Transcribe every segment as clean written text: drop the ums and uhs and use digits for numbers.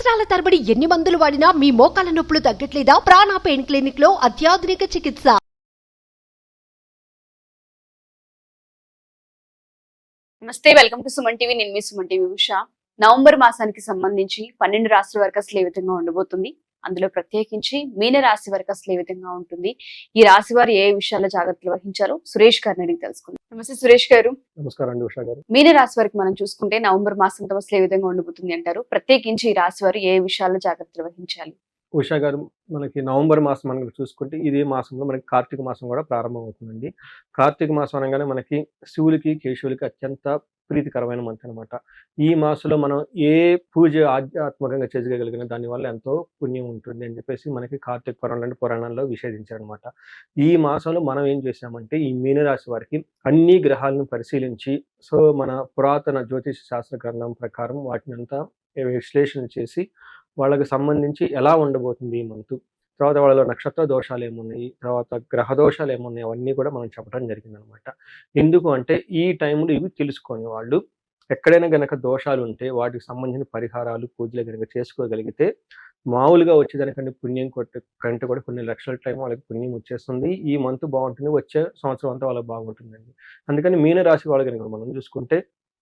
సంవత్సరాల తరబడి ఎన్ని మందులు వాడినా మీ మోకాల నొప్పులు తగ్గట్లేదా? ప్రాణ పెయిన్ క్లినిక్ లో అత్యాధునిక చికిత్స. నమస్తే, వెల్కమ్ టు సుమన్ టీవీ. నేను మీ సుమన్ టీవీ ఉషా. నవంబర్ మాసానికి సంబంధించి 12 రాశుల వరకు అసలు ఏ విధంగా ఉండబోతుంది, అందులో ప్రత్యేకించి మీన రాశి వరకు అసలు ఏ విధంగా ఉంటుంది, ఈ రాశి వారు ఏ విషయాల్లో జాగ్రత్తలు వహించారో సురేష్ గారిని అడిగి తెలుసుకుందాం. నమస్తే సురేష్ గారు. నమస్కారం అండి ఉషా గారు. మీన రాశి వరకు మనం చూసుకుంటే నవంబర్ మాసంతో అసలు ఏ విధంగా ఉండబోతుంది అంటారు? ప్రత్యేకించి ఈ రాశి వారు ఏ విషయాల్లో జాగ్రత్తలు వహించాలి? ఉషా గారు, మనకి నవంబర్ మాసం మనం చూసుకుంటే ఇదే మాసంలో మనకి కార్తీక మాసం కూడా ప్రారంభం అవుతుందండి. కార్తీక మాసం అనగానే మనకి శివులకి కేశవులకి అత్యంత ప్రీతికరమైన మంత్ అనమాట. ఈ మాసంలో మనం ఏ పూజ ఆధ్యాత్మకంగా చేసుకోగలిగిన దానివల్ల ఎంతో పుణ్యం ఉంటుంది అని చెప్పేసి మనకి కార్తీక పురాణంలో విషేదించారనమాట. ఈ మాసంలో మనం ఏం చేసామంటే ఈ మీనరాశి వారికి అన్ని గ్రహాలను పరిశీలించి మన పురాతన జ్యోతిష శాస్త్ర గ్రంథం ప్రకారం వాటిని అంతా విశ్లేషణ చేసి వాళ్ళకి సంబంధించి ఎలా ఉండబోతుంది ఈ మంతు, తర్వాత వాళ్ళలో నక్షత్ర దోషాలు ఏమున్నాయి, తర్వాత గ్రహ దోషాలు ఏమున్నాయి, అవన్నీ కూడా మనం చెప్పడం జరిగిందనమాట. ఎందుకు అంటే ఈ టైంలో ఇవి తెలుసుకొని వాళ్ళు ఎక్కడైనా గనక దోషాలు ఉంటే వాటికి సంబంధించిన పరిహారాలు పూజలు కనుక చేసుకోగలిగితే మామూలుగా వచ్చేదానికంటే పుణ్యం కంటే కూడా కొన్ని లక్షల టైం వాళ్ళకి పుణ్యం వచ్చేస్తుంది. ఈ మంత్ బాగుంటుంది, వచ్చే సంవత్సరం అంతా వాళ్ళకి బాగుంటుందండి. అందుకని మీనరాశి వాళ్ళు కనుక మనం చూసుకుంటే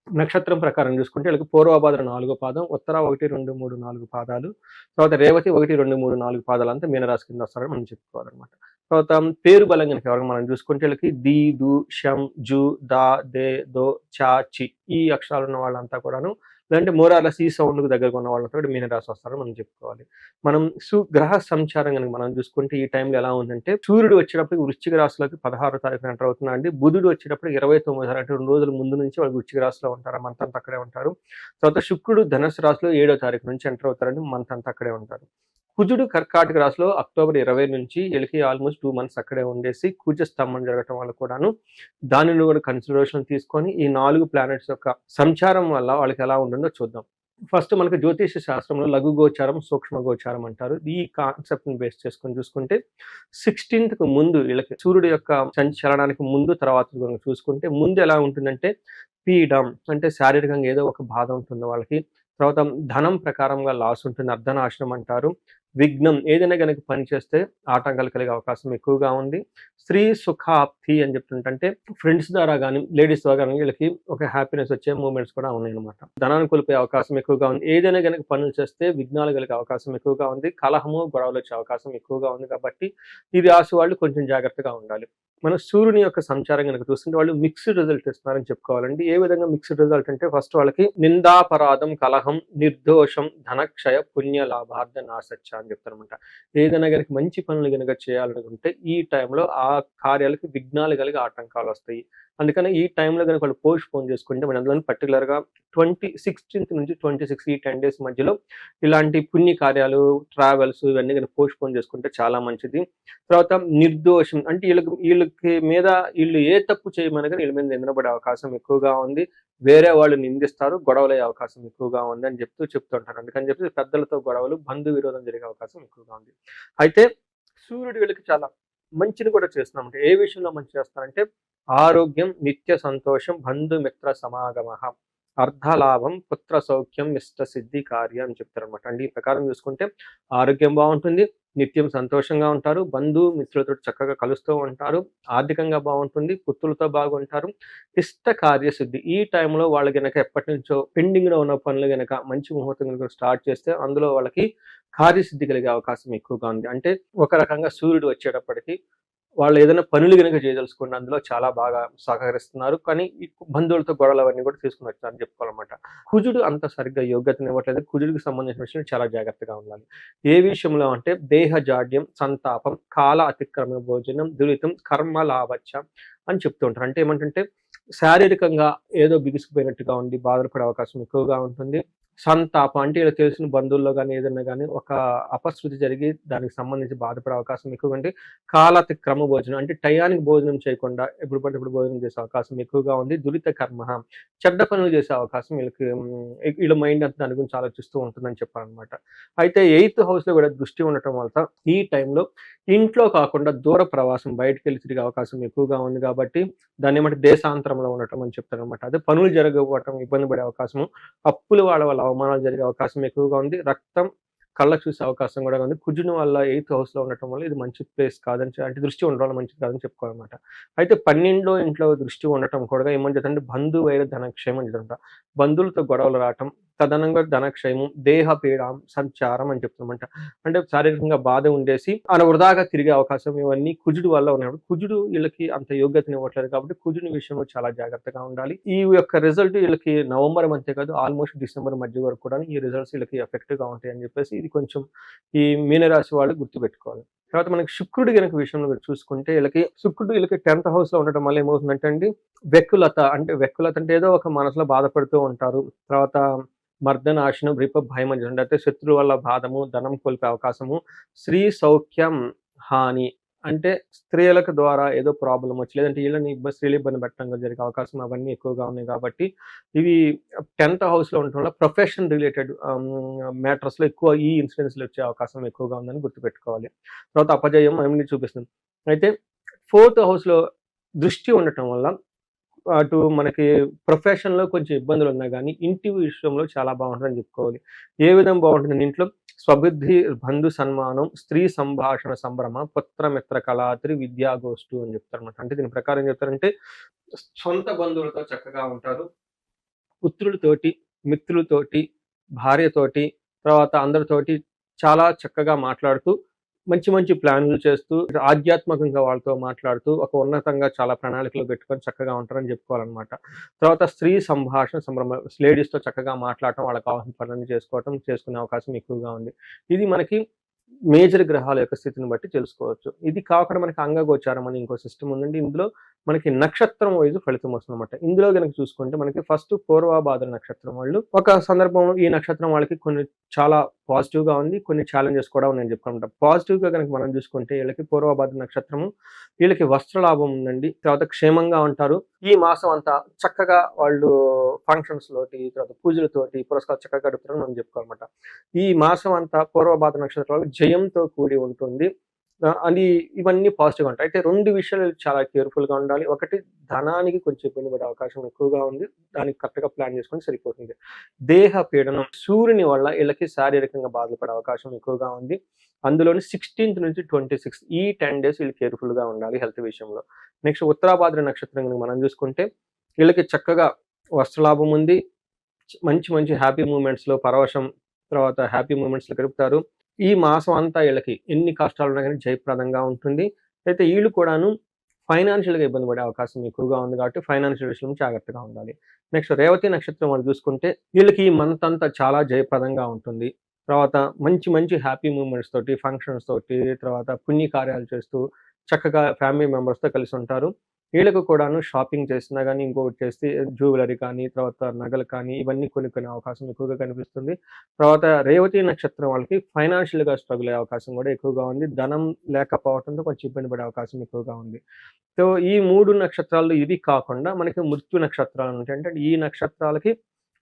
నక్షత్రం ప్రకారం చూసుకుంటే వీళ్ళకి పూర్వభాద్ర 4వ పాదం, ఉత్తర 1, 2, 3, 4 పాదాలు, తర్వాత రేవతి 1, 2, 3, 4 పాదాలు అంతా మీనరాశి కింద వస్తారని మనం చెప్పుకోవాలన్నమాట. తర్వాత పేరు బలం కనుక ఎవరికి మనం చూసుకుంటే వీళ్ళకి ది, దు, షం, జు, దా, దే, దో, చా, చి ఈ అక్షరాలు ఉన్న వాళ్ళంతా కూడాను, లేదంటే మోరార్లెస్ ఈ సౌండ్కు దగ్గరగా ఉన్న వాళ్ళంతా కూడా మీనరాశి వస్తారని మనం చెప్పుకోవాలి. మనం గ్రహ సంచారం కనుక మనం చూసుకుంటే ఈ టైంలో ఎలా ఉందంటే సూర్యుడు వచ్చేటప్పుడు వృశ్చిక రాశిలోకి 16వ తారీఖున ఎంటర్ అవుతున్నా అండి. బుధుడు వచ్చేటప్పుడు 29వ తారీఖు, 2 రోజుల ముందు నుంచి వాళ్ళు వృశ్చిక రాశిలో ఉంటారు, మంత్ అంతా అక్కడే ఉంటారు. తర్వాత శుక్రుడు ధనుసు రాశిలో 7వ తారీఖు నుంచి ఎంటర్ అవుతారండి, మంత్ అంతా అక్కడే ఉంటారు. కుజుడు కర్కాటక రాశిలో అక్టోబర్ 20 నుంచి వీళ్ళకి ఆల్మోస్ట్ 2 months అక్కడే ఉండేసి కుజ స్తంభం జరగటం వల్ల కూడాను దానిని కూడా కన్సిడరేషన్ తీసుకొని ఈ 4 ప్లానెట్స్ యొక్క సంచారం వల్ల వాళ్ళకి ఎలా ఉంటుందో చూద్దాం. ఫస్ట్ మనకి జ్యోతిష శాస్త్రంలో లఘు గోచారం, సూక్ష్మ గోచారం అంటారు. ఈ కాన్సెప్ట్ ని బేస్ చేసుకొని చూసుకుంటే 16th ముందు వీళ్ళకి సూర్యుడు యొక్క చలనానికి ముందు తర్వాత చూసుకుంటే ముందు ఎలా ఉంటుందంటే పీడం అంటే శారీరకంగా ఏదో ఒక బాధ ఉంటుంది వాళ్ళకి. తర్వాత ధనం ప్రకారంగా లాస్ ఉంటుంది, అర్ధనాశనం అంటారు. విఘ్నం ఏదైనా కనుక పని చేస్తే ఆటంకాలు కలిగే అవకాశం ఎక్కువగా ఉంది. స్త్రీ సుఖాప్తి అని చెప్తుంటే ఫ్రెండ్స్ ద్వారా కానీ లేడీస్ ద్వారా కానీ వీళ్ళకి ఒక హ్యాపీనెస్ వచ్చే మూమెంట్స్ కూడా ఉన్నాయి అనమాట. ధనాన్ని కోల్పోయే అవకాశం ఎక్కువగా ఉంది. ఏదైనా కనుక పనులు చేస్తే విఘ్నాలు కలిగే అవకాశం ఎక్కువగా ఉంది. కలహము గొడవలు వచ్చే అవకాశం ఎక్కువగా ఉంది. కాబట్టి ఈ రాశి వాళ్ళు కొంచెం జాగ్రత్తగా ఉండాలి. మన సూర్యుని యొక్క సంచారం కనుక చూస్తుంటే వాళ్ళు మిక్స్డ్ రిజల్ట్ ఇస్తున్నారని చెప్పుకోవాలండి. ఏ విధంగా మిక్స్డ్ రిజల్ట్ అంటే ఫస్ట్ వాళ్ళకి నిందాపరాధం, కలహం, నిర్దోషం, ధనక్షయ, పుణ్య లాభార్థ నాసచ్చ అని చెప్తారనమాట. ఏదైనా కనుక మంచి పనులు కనుక చేయాలనుకుంటే ఈ టైంలో ఆ కార్యాలకి విఘ్నాలు కలిగి ఆటంకాలు వస్తాయి. అందుకని ఈ టైంలో కనుక వాళ్ళు పోస్ట్ పోన్ చేసుకుంటే మన అందులో పర్టికులర్గా 16th నుంచి 26 ఈ 10 days మధ్యలో ఇలాంటి పుణ్య కార్యాలు, ట్రావెల్స్ ఇవన్నీ కనుక పోస్ట్ పోన్ చేసుకుంటే చాలా మంచిది. తర్వాత నిర్దోషం అంటే వీళ్ళకి మీద వీళ్ళు ఏ తప్పు చేయమని కానీ వీళ్ళ మీద నిందపడే అవకాశం ఎక్కువగా ఉంది. వేరే వాళ్ళు నిందిస్తారు, గొడవలయ్యే అవకాశం ఎక్కువగా ఉంది అని చెప్తుంటారు. అందుకని చెప్పి పెద్దలతో గొడవలు, బంధు విరోధం జరిగే అవకాశం ఎక్కువగా ఉంది. అయితే సూర్యుడు వీళ్ళకి చాలా మంచిని కూడా చేస్తున్నామంటే ఏ విషయంలో మంచి చేస్తారంటే ఆరోగ్యం, నిత్య సంతోషం, బంధుమిత్ర సమాగమ, అర్ధలాభం, పుత్ర సౌఖ్యం, ఇష్ట సిద్ధి కార్యం అని చెప్తారనమాట. అండి ఈ ప్రకారం చూసుకుంటే ఆరోగ్యం బాగుంటుంది, నిత్యం సంతోషంగా ఉంటారు, బంధు మిత్రులతో చక్కగా కలుస్తూ ఉంటారు, ఆర్థికంగా బాగుంటుంది, పుత్రులతో బాగుంటారు, ఇష్ట కార్యసిద్ధి. ఈ టైంలో వాళ్ళు గనక ఎప్పటి నుంచో పెండింగ్లో ఉన్న పనులు గనక మంచి ముహూర్తం కనుక స్టార్ట్ చేస్తే అందులో వాళ్ళకి కార్యసిద్ధి కలిగే అవకాశం ఎక్కువగా ఉంది. అంటే ఒక రకంగా సూర్యుడు వచ్చేటప్పటికి వాళ్ళు ఏదైనా పనులు కనుక చేయదలుచుకోండి అందులో చాలా బాగా సహకరిస్తున్నారు. కానీ బంధువులతో గొడవలు అవన్నీ కూడా తీసుకుని వచ్చారని చెప్పుకోవాలన్నమాట. కుజుడు అంత సరిగ్గా యోగ్యతను ఇవ్వట్లేదు. కుజుడికి సంబంధించిన విషయం చాలా జాగ్రత్తగా ఉండాలి. ఏ విషయంలో అంటే దేహ జాడ్యం, సంతాపం, కాల అతిక్రమ భోజనం, దురితం, కర్మ లాభచ్చ అని చెప్తూ ఉంటారు. అంటే ఏమంటే శారీరకంగా ఏదో బిగుసుకుపోయినట్టుగా ఉండి బాధపడే అవకాశం ఎక్కువగా ఉంటుంది. సంతాపం అంటే ఇలా తెలిసిన బంధువుల్లో కానీ ఏదైనా కానీ ఒక అపశృతి జరిగి దానికి సంబంధించి బాధపడే అవకాశం ఎక్కువగా ఉంది. కాలాతిక్రమ భోజనం అంటే టయానికి భోజనం చేయకుండా ఎప్పుడు పడితే ఇప్పుడు భోజనం చేసే అవకాశం ఎక్కువగా ఉంది. దురిత కర్మ చెడ్డ పనులు చేసే అవకాశం వీళ్ళ మైండ్ అంతా దాని గురించి ఆలోచిస్తూ ఉంటుందని చెప్పాలన్నమాట. అయితే 8th house లో కూడా దృష్టి ఉండటం వల్ల ఈ టైంలో ఇంట్లో కాకుండా దూర ప్రవాసం బయటకు వెళ్ళి తిరిగే అవకాశం ఎక్కువగా ఉంది. కాబట్టి దాన్ని ఏమంటే దేశాంతరంలో ఉండటం అని చెప్తారనమాట. అదే పనులు జరగకపోవటం, ఇబ్బంది పడే అవకాశము, అప్పుల వాళ్ళ అవమానాలు జరిగే అవకాశం ఎక్కువగా ఉంది. రక్తం కళ్ళకు చూసే అవకాశం కూడా ఉంది. కుజుని వల్ల 8th హౌస్‌లో ఉండటం వల్ల ఇది మంచి ప్లేస్ కాదని అంటే దృష్టి ఉండడం వల్ల మంచిది కాదని చెప్పుకోవాలన్నమాట. అయితే 12 ఇంట్లో దృష్టి ఉండటం కూడా ఏమని చెప్తారంటే బంధు వైర ధనక్షయం అని చెప్తారంట. బంధువులతో గొడవలు రావటం, తదనంగా ధనక్షయము, దేహ పీడ సంచారం అని చెప్తామంట. అంటే శారీరకంగా బాధ ఉండేసి వృధాగా తిరిగే అవకాశం ఇవన్నీ కుజుడు వల్ల ఉన్నప్పుడు కుజుడు వీళ్ళకి అంత యోగ్యతని ఇవ్వట్లేదు కాబట్టి కుజుని విషయంలో చాలా జాగ్రత్తగా ఉండాలి. ఈ యొక్క రిజల్ట్ వీళ్ళకి నవంబర్ అంతే కాదు ఆల్మోస్ట్ డిసెంబర్ మధ్య వరకు కూడా ఈ రిజల్ట్స్ వీళ్ళకి ఎఫెక్టివ్ గా ఉంటాయి అని చెప్పేసి ఇది కొంచెం ఈ మీనరాశి వాళ్ళు గుర్తుపెట్టుకోవాలి. తర్వాత మనకి శుక్రుడు గనక విషయంలో మీరు చూసుకుంటే శుక్రుడు వీళ్ళకి 10th హౌస్ లో ఉండటం వల్ల ఏమవుతుందంటే అండి వెక్కులత అంటే ఏదో ఒక మనసులో బాధపడుతూ ఉంటారు. తర్వాత మర్దనాశనం భయం అని అంటే శత్రువు వల్ల బాధము, ధనం కోల్పే అవకాశము, స్త్రీ సౌఖ్యం హాని అంటే స్త్రీలకు ద్వారా ఏదో ప్రాబ్లం వచ్చి లేదంటే వీళ్ళని స్త్రీలు ఇబ్బంది పెట్టడం జరిగే అవకాశం అవన్నీ ఎక్కువగా ఉన్నాయి కాబట్టి ఇవి 10th హౌస్ లో ఉండటం వల్ల ప్రొఫెషన్ రిలేటెడ్ మ్యాటర్స్ లో ఎక్కువ ఈ ఇన్సిడెంట్స్లు వచ్చే అవకాశం ఎక్కువగా ఉందని గుర్తుపెట్టుకోవాలి. తర్వాత అపజయం ఏమని చూపిస్తుంది. అయితే 4th హౌస్ లో దృష్టి ఉండటం వల్ల అటు మనకి ప్రొఫెషన్‌లో కొంచెం ఇబ్బందులు ఉన్నా గానీ, ఇంటి విషయంలో చాలా బాగుంటుందని చెప్పుకోవాలి. ఏ విధంగా బాగుంటుందంటే ఇంట్లో స్వబుద్ధి, బంధు సన్మానం, స్త్రీ సంభాషణ సంభ్రమ, పుత్రమిత్ర కళాత్రి, విద్యాగోష్ఠు అని చెప్తారన్నమాట. అంటే దీని ప్రకారం ఏం చెప్తారంటే సొంత బంధువులతో చక్కగా ఉంటారు. పుత్రులతోటి, మిత్రులతోటి, భార్యతోటి, తర్వాత అందరితోటి చాలా చక్కగా మాట్లాడుతూ మంచి మంచి ప్లాన్లు చేస్తూ ఆధ్యాత్మికంగా వాళ్ళతో మాట్లాడుతూ ఒక ఉన్నతంగా చాలా ప్రణాళికలు పెట్టుకొని చక్కగా ఉంటారని చెప్పుకోవాలన్నమాట. తర్వాత స్త్రీ సంభాషణ సంభ్రమ లేడీస్తో చక్కగా మాట్లాడటం, వాళ్ళకి కావాల్సిన పనులను చేసుకునే అవకాశం ఎక్కువగా ఉంది. ఇది మనకి మేజర్ గ్రహాల యొక్క స్థితిని బట్టి తెలుసుకోవచ్చు. ఇది కాకుండా మనకి అంగగోచారం అని ఇంకో సిస్టమ్ ఉందండి. ఇందులో మనకి నక్షత్రం వైజ్ ఫలితం వస్తుందన్నమాట. ఇందులో కనుక చూసుకుంటే మనకి ఫస్ట్ పూర్వభాద్ర నక్షత్రం వాళ్ళు ఒక సందర్భంలో ఈ నక్షత్రం వాళ్ళకి కొన్ని చాలా పాజిటివ్ గా ఉంది, కొన్ని ఛాలెంజెస్ కూడా ఉన్నాయని చెప్పుకుంటాం. పాజిటివ్ గా కనుక మనం చూసుకుంటే వీళ్ళకి పూర్వభాద్ర నక్షత్రము వీళ్ళకి వస్త్రలాభం ఉందండి. తర్వాత క్షేమంగా ఉంటారు. ఈ మాసం అంతా చక్కగా వాళ్ళు ఫంక్షన్స్ తోటి తర్వాత పూజలతోటి పురస్కారం చక్కగా గడుపుతారని మనం చెప్పుకోవాలన్నమాట. ఈ మాసం అంతా పూర్వభాద్ర నక్షత్రాలు జయంతో కూడి ఉంటుంది. అది ఇవన్నీ పాజిటివ్గా ఉంటాయి. అయితే 2 విషయాలు చాలా కేర్ఫుల్గా ఉండాలి. ఒకటి ధనానికి కొంచెం ఇబ్బంది పడే అవకాశం ఎక్కువగా ఉంది. దానికి కరెక్ట్గా ప్లాన్ చేసుకొని సరిపోతుంది. దేహ పీడనం సూర్యుని వల్ల వీళ్ళకి శారీరకంగా బాధపడే అవకాశం ఎక్కువగా ఉంది. అందులోని 16th నుంచి 26 ఈ 10 days వీళ్ళు కేర్ఫుల్గా ఉండాలి హెల్త్ విషయంలో. నెక్స్ట్ ఉత్తరాభాద్ర నక్షత్రం కనుక మనం చూసుకుంటే వీళ్ళకి చక్కగా వస్త్రలాభం ఉంది. మంచి మంచి హ్యాపీ మూమెంట్స్లో పరవశం తర్వాత హ్యాపీ మూమెంట్స్లో గడుపుతారు. ఈ మాసం అంతా వీళ్ళకి ఎన్ని కష్టాలు ఉన్నా కానీ జయప్రదంగా ఉంటుంది. అయితే వీళ్ళు కూడాను ఫైనాన్షియల్గా ఇబ్బంది పడే అవకాశం ఎక్కువగా ఉంది కాబట్టి ఫైనాన్షియల్ విషయంలో జాగ్రత్తగా ఉండాలి. నెక్స్ట్ రేవతి నక్షత్రం మనం చూసుకుంటే వీళ్ళకి ఈ మంత్ అంతా చాలా జయప్రదంగా ఉంటుంది. తర్వాత మంచి మంచి హ్యాపీ మూమెంట్స్ తోటి ఫంక్షన్స్ తోటి తర్వాత పుణ్యకార్యాలు చేస్తూ చక్కగా ఫ్యామిలీ మెంబర్స్తో కలిసి ఉంటారు. వీళ్ళకు కూడాను షాపింగ్ చేసినా కానీ ఇంకొకటి చేస్తే జ్యువెలరీ కానీ తర్వాత నగలు కానీ ఇవన్నీ కొనుక్కునే అవకాశం ఎక్కువగా కనిపిస్తుంది. తర్వాత రేవతి నక్షత్రం వాళ్ళకి ఫైనాన్షియల్గా స్ట్రగుల్ అయ్యే అవకాశం కూడా ఎక్కువగా ఉంది. ధనం లేకపోవడంతో కొంచెం ఇబ్బంది పడే అవకాశం ఎక్కువగా ఉంది. సో ఈ 3 నక్షత్రాలు ఇవి కాకుండా మనకి మృత్యు నక్షత్రాలు ఉంటాయి. అంటే ఈ నక్షత్రాలకి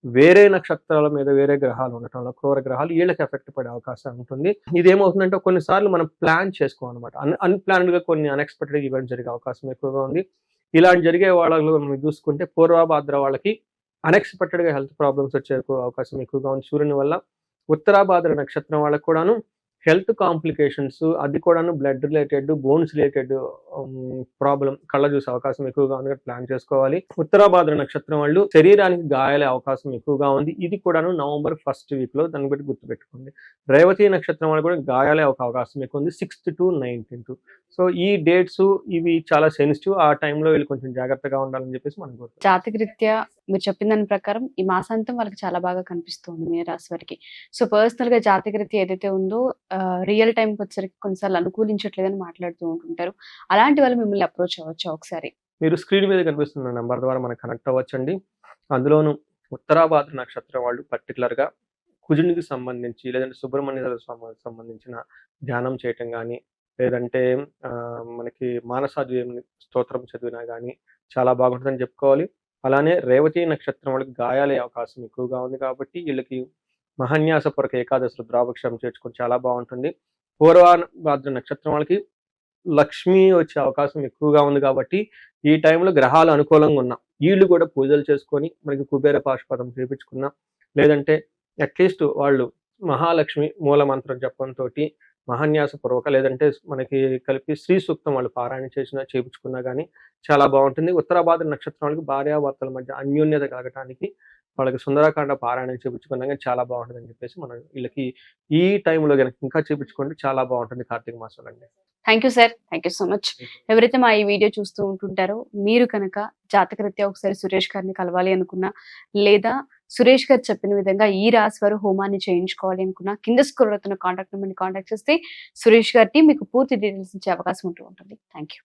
వేరే నక్షత్రాల మీద వేరే గ్రహాలు ఉండటం వల్ల క్రూర గ్రహాలు వీళ్ళకి ఎఫెక్ట్ పడే అవకాశం ఉంటుంది. ఇదేమవుతుందంటే కొన్నిసార్లు మనం ప్లాన్ చేసుకోవాలన్నమాట. అన్ప్లాన్డ్ గా కొన్ని అన్ఎక్స్పెక్టెడ్ ఈవెంట్స్ జరిగే అవకాశం ఎక్కువగా ఉంది. ఇలాంటి జరిగే వాళ్ళలో మనం చూసుకుంటే పూర్వభాద్ర వాళ్ళకి అన్ఎక్స్పెక్టెడ్ గా హెల్త్ ప్రాబ్లమ్స్ వచ్చే అవకాశం ఎక్కువగా ఉంది సూర్యుని వల్ల. ఉత్తరాభాద్ర నక్షత్రం వాళ్ళకి కూడాను హెల్త్ కాంప్లికేషన్స్ అది కూడాను blood related bones related problem కళ్ళ చూసే అవకాశం ఎక్కువగా ఉంది ప్లాన్ చేసుకోవాలి. ఉత్తరాభాద్ర నక్షత్రం వాళ్ళు శరీరానికి గాయాలే అవకాశం ఎక్కువగా ఉంది. ఇది కూడాను నవంబర్ 1st వీక్ లో దాన్ని బట్టి గుర్తుపెట్టుకోండి. రేవతి నక్షత్రం వాళ్ళు కూడా గాయాలే ఒక అవకాశం ఎక్కువ ఉంది 6th to 19th. సో ఈ డేట్స్ ఇవి చాలా సెన్సిటివ్. ఆ టైంలో వీళ్ళు కొంచెం జాగ్రత్తగా ఉండాలని చెప్పేసి మనం కోరుతాం. జాతక రీత్యా మీరు చెప్పిన దాని ప్రకారం ఈ మాసాంతం వాళ్ళకి చాలా బాగా కనిపిస్తుంది మీన రాశి వారికి. సో పర్సనల్ గా జాతక రీత్యా ఏదైతే ఉందో రియల్ టైంకి వచ్చేసరికి కొన్నిసార్లు అనుకూలించట్లేదని మాట్లాడుతూ ఉంటుంటారు. అలాంటి వాళ్ళు మిమ్మల్ని అప్రోచ్ అవ్వచ్చు. ఒకసారి మీరు స్క్రీన్ మీద కనిపిస్తున్న నెంబర్ ద్వారా మనకు కనెక్ట్ అవ్వచ్చండి. అందులోను ఉత్తరాభాద్ర నక్షత్రం వాళ్ళు పర్టికులర్ గా కుజునికి సంబంధించి లేదంటే సుబ్రహ్మణ్య సంబంధించిన ధ్యానం చేయటం కానీ లేదంటే మనకి మానసాద్వయం స్తోత్రం చదివినా కానీ చాలా బాగుంటుందని చెప్పుకోవాలి. అలానే రేవతి నక్షత్రం వాళ్ళకి గాయాలే అవకాశం ఎక్కువగా ఉంది కాబట్టి వీళ్ళకి మహాన్యాసపూర్వక ఏకాదశి రుద్రాభిషేకం చేర్చుకొని చాలా బాగుంటుంది. పూర్వభాద్ర నక్షత్రం వాళ్ళకి లక్ష్మి వచ్చే అవకాశం ఎక్కువగా ఉంది కాబట్టి ఈ టైంలో గ్రహాలు అనుకూలంగా ఉన్నా వీళ్ళు కూడా పూజలు చేసుకొని మనకి కుబేర పాశుపతం చేపించుకున్నా లేదంటే అట్లీస్ట్ వాళ్ళు మహాలక్ష్మి మూల మంత్రం జపంతో మహాన్యాసపూర్వక లేదంటే మనకి కలిపి శ్రీ సూక్తం వాళ్ళు పారాయణ చేయించుకున్నా కానీ చాలా బాగుంటుంది. ఉత్తరాభాద్ర నక్షత్రం వాళ్ళకి భార్యాభర్తల మధ్య అన్యోన్యత కలగటానికి వాళ్ళకి సుందరకాండ పారాయణం చేయించుకున్నా కానీ చాలా బాగుంటుంది అని చెప్పేసి మనం వీళ్ళకి ఈ టైంలో కనుక ఇంకా చేయించుకుంటే చాలా బాగుంటుంది కార్తీక మాసంలో అండి. Thank you sir, thank you so much. ఎవరైతే మా ఈ వీడియో చూస్తూ ఉంటుంటారో మీరు కనుక జాతకరీత్యా ఒకసారి సురేష్ గారిని కలవాలి అనుకున్నా, లేదా సురేష్ గారు చెప్పిన విధంగా ఈ రాశి వారు హోమాన్ని చేయించుకోవాలి అనుకున్నా, కింద స్క్రోల్ అవుతున్న కాంటాక్ట్ నెంబర్ని కాంటాక్ట్ చేస్తే సురేష్ గారికి మీకు పూర్తి డీటెయిల్స్ ఇచ్చే అవకాశం ఉంటుంది. Thank you.